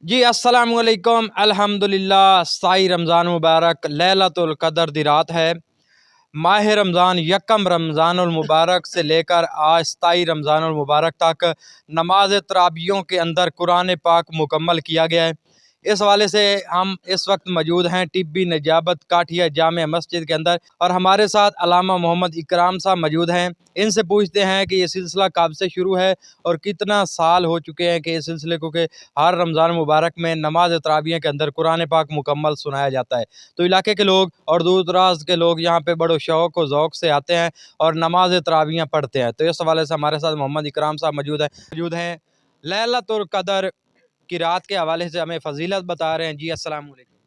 जी अस्सलामु अलैकुम अल्हम्दुलिल्लाह। 27 रमज़ान मुबारक लैलतुल क़द्र दी रात है। माह रमज़ान यकम रमज़ानुल मुबारक से लेकर आज 27 रमज़ानुल मुबारक तक नमाज तरावियों के अंदर कुरान पाक मुकम्मल किया गया है। इस हवाले से हम इस वक्त मौजूद हैं टिब्बी नजाबत काठिया जामे मस्जिद के अंदर और हमारे साथ अल्लामा मोहम्मद इकराम साहब मौजूद हैं। इनसे पूछते हैं कि ये सिलसिला कब से शुरू है और कितना साल हो चुके हैं कि इस सिलसिले को कि हर रमज़ान मुबारक में नमाज तरावियों के अंदर कुरान पाक मुकम्मल सुनाया जाता है। तो इलाके के लोग और दूर दराज के लोग यहाँ पे बड़ो शौक़ व ज़ौक़ से आते हैं और नमाज तरावियाँ पढ़ते हैं। तो इस हवाले से हमारे साथ मोहम्मद इकराम साहब मौजूद हैं लैलतुल क़द्र की रात के हवाले से हमें फ़जीलत बता रहे हैं। जी अस्सलाम वालेकुम।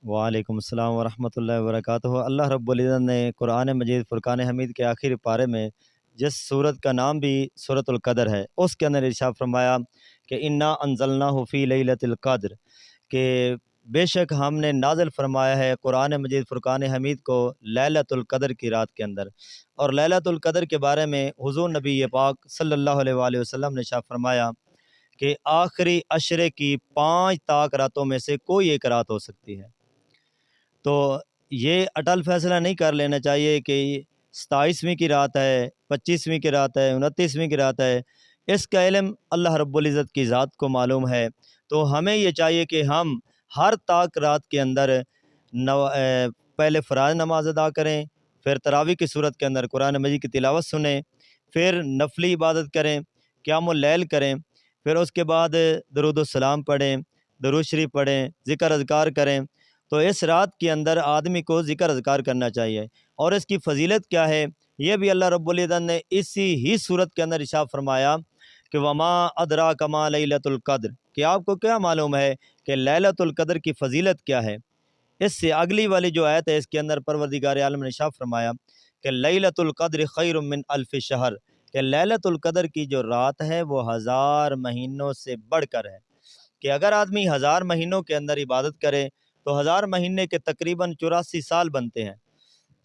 वालेकुम अस्सलाम वरहमतुल्लाहि वबरकातुहू। अल्लाह रब्बुल इज़्ज़त ने कुरान मजीद फ़ुरक़ान हमीद के आखिरी पारे में जिस सूरत का नाम भी सूरतुल क़द्र है, उसके अंदर इरशाद फरमाया कि इन्ना अंज़लनाहु फ़ी लैलतिल क़द्र, कि बेशक हमने नाज़िल फरमाया है कुरान मजीद फ़ुरक़ान हमीद को लैलतुल क़द्र की रात के अंदर। और लैलतुल क़द्र के बारे में हुज़ूर नबी पाक सल्लल्लाहु अलैहि वसल्लम ने इरशाद फरमाया कि आखिरी अशरे की 5 ताक रातों में से कोई एक रात हो सकती है। तो ये अटल फैसला नहीं कर लेना चाहिए कि 27वीं की रात है, 25वीं की रात है, 29वीं की रात है। इसका इल्म अल्लाह रब्बुल इज़्ज़त की ज़ात को मालूम है। तो हमें ये चाहिए कि हम हर ताक रात के अंदर पहले फ़राज़ नमाज अदा करें, फिर तरावी की सूरत के अंदर कुरान मजीद की तिलावत सुनें, फिर नफली इबादत करें, क़यामुल लैल करें, फिर उसके बाद दरूद सलाम पढ़ें, दरूद शरीफ पढ़ें, ज़िक्र अज़कार करें। तो इस रात के अंदर आदमी को ज़िक्र अज़कार करना चाहिए। और इसकी फ़जीलत क्या है, ये भी अल्लाह रब्बुल इज़्ज़त ने इसी ही सूरत के अंदर इरशाद फरमाया कि वमा अदराक मा लैलतुल क़द्र, कि आपको क्या मालूम है कि लैलतुल क़द्र की फ़जीलत क्या है। इससे अगली वाली जो आयत है इसके अंदर परवरदिगार आलम ने इरशाद फरमाया कि लैलतुल क़द्र खैरुम मिन अल्फ़ि शहर, कि लैलतुल क़द्र की जो रात है वो 1000 महीनों से बढ़कर है। कि अगर आदमी 1000 महीनों के अंदर इबादत करे तो 1000 महीने के तकरीबन 84 साल बनते हैं।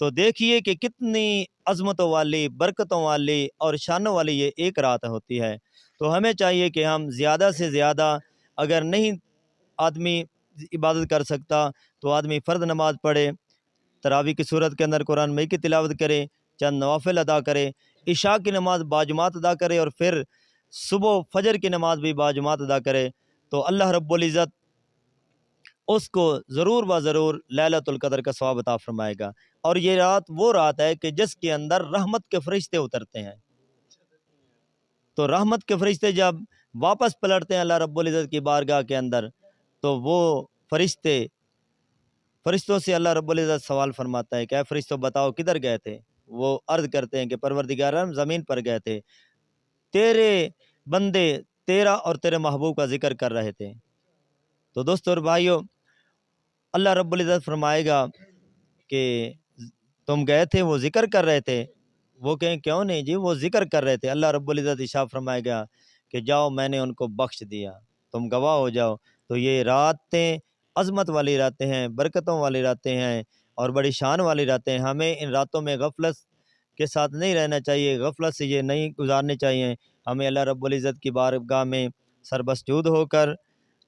तो देखिए कि कितनी अज़मतों वाली, बरकतों वाली और शानों वाली ये एक रात होती है। तो हमें चाहिए कि हम ज़्यादा से ज़्यादा, अगर नहीं आदमी इबादत कर सकता तो आदमी फ़र्द नमाज पढ़े, तरावी की सूरत के अंदर कुरान मजीद की तिलावत करे, चंद नवाफिल अदा करे, इशा की नमाज बाजुमात अदा करे और फिर सुबह फजर की नमाज भी बाजुमात अदा करे। तो अल्लाह रब्बुल इज़्ज़त उसको ज़रूर व ज़रूर लैलतुल क़द्र का सवाब अता फरमाएगा। और ये रात वो रात है कि जिसके अंदर रहमत के फ़रिश्ते उतरते हैं। तो रहमत के फ़रिश्ते जब वापस पलटते हैं अल्लाह रब्बुल इज़्ज़त की बारगाह के अंदर, तो वो फ़रिश्तों से अल्लाह रब्बुल इज़्ज़त सवाल फरमाता है कि ऐ फ़रिश्तों बताओ किधर गए थे। वो अर्ज़ करते हैं कि परवरदिगार हम ज़मीन पर गए थे, तेरे बंदे तेरा और तेरे महबूब का ज़िक्र कर रहे थे। तो दोस्तों और भाइयों, अल्लाह रब्बुल इज़्ज़त फरमाएगा कि तुम गए थे, वो ज़िक्र कर रहे थे। वो कहें क्यों नहीं जी, वो ज़िक्र कर रहे थे। अल्लाह रब्बुल इज़्ज़त इरशाद फरमाएगा कि जाओ मैंने उनको बख्श दिया, तुम गवाह हो जाओ। तो ये रातें अज़मत वाली रातें हैं, बरकतों वाली रातें हैं और बड़ी शान वाली रातें हैं। हमें इन रातों में गफलत के साथ नहीं रहना चाहिए, गफलत से ये नहीं गुजारनी चाहिए। हमें अल्लाह रब्बुल इज़्ज़त की बारगाह में सरबसजूद होकर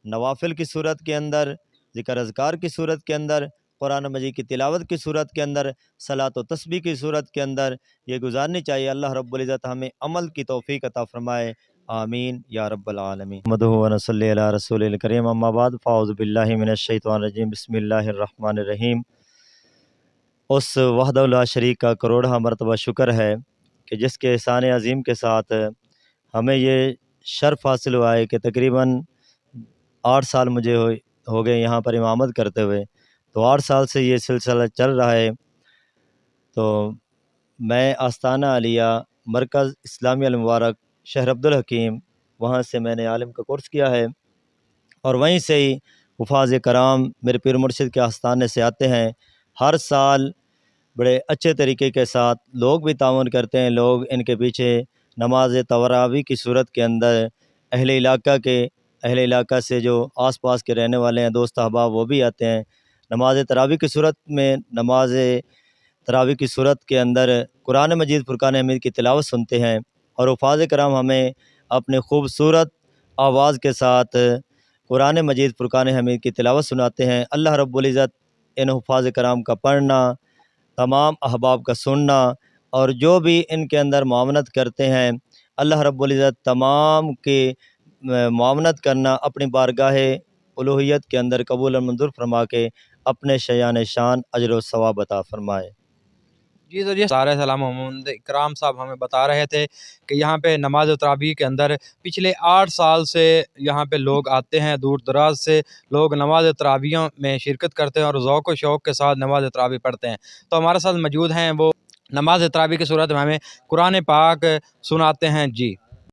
नवाफिल की सूरत के अंदर, ज़िक्र अज़कार की सूरत के अंदर, कुरान मजीद की तिलावत की सूरत के अंदर, सलात व तस्बीह की सूरत के अंदर ये गुजारनी चाहिए। अल्लाह रब्बुल इज़्ज़त हमें अमल की तौफ़ीक अता फ़रमाए। आमीन या रब्बल आलमीन। नहमदुहु व नसल्ली अला रसूलिल करीम, अम्मा बाद, फ़अऊज़ु बिल्लाहि मिनश शैतानिर रजीम, बिस्मिल्लाहिर रहमानिर रहीम। उस वहदहु ला शरीक का करोड़हा मरतबा शुक्र है कि जिसके एहसान अज़ीम के साथ हमें ये शर्फ़ हासिल हुआ है कि तकरीबन 8 साल मुझे हो गए यहाँ पर इमामत करते हुए। तो 8 साल से ये सिलसिला चल रहा है। तो मैं आस्ताना आलिया मरकज़ इस्लामी अल मुबारक शहर अब्दुल हकीम, वहाँ से मैंने आलिम का कोर्स किया है और वहीं से ही हुफ़ाज़ कराम मेरे पीर मुर्शिद के आस्ताने से आते हैं। हर साल बड़े अच्छे तरीके के साथ लोग भी ताउन करते हैं। लोग इनके पीछे नमाज तरावी की सूरत के अंदर अहले इलाका से जो आस-पास के रहने वाले हैं दोस्त अहबाब, वो भी आते हैं। नमाज तरावी की सूरत में, नमाज तरावी की सूरत के अंदर कुरान मजीद फ़ुरक़ान हमीद की तिलावत सुनते हैं और हुफ़ाज़ कराम हमें अपने खूबसूरत आवाज़ के साथ قرآن مجید فرقان حمید کی تلاوت سناتے ہیں۔ اللہ رب العزت ان حفاظ کرام کا پڑھنا، تمام احباب کا سننا اور جو بھی ان کے اندر معاونت کرتے ہیں، اللہ رب العزت تمام کے معاونت کرنا اپنی بارگاہ الوہیت کے اندر قبول و منظور فرما کے اپنے شیان شان اجر و ثواب عطا فرمائے۔ جی تو جی سارے سلام محمد اکرام صاحب ہمیں بتا رہے تھے کہ یہاں پہ نماز تراویح کے اندر پچھلے 8 سال سے یہاں پہ لوگ آتے ہیں، دور دراز سے لوگ نماز تراویح میں شرکت کرتے ہیں اور ذوق و شوق کے ساتھ نماز تراویح پڑھتے ہیں۔ تو ہمارے ساتھ موجود ہیں وہ نماز تراویح کی صورت میں ہمیں قرآن پاک سناتے ہیں۔ جی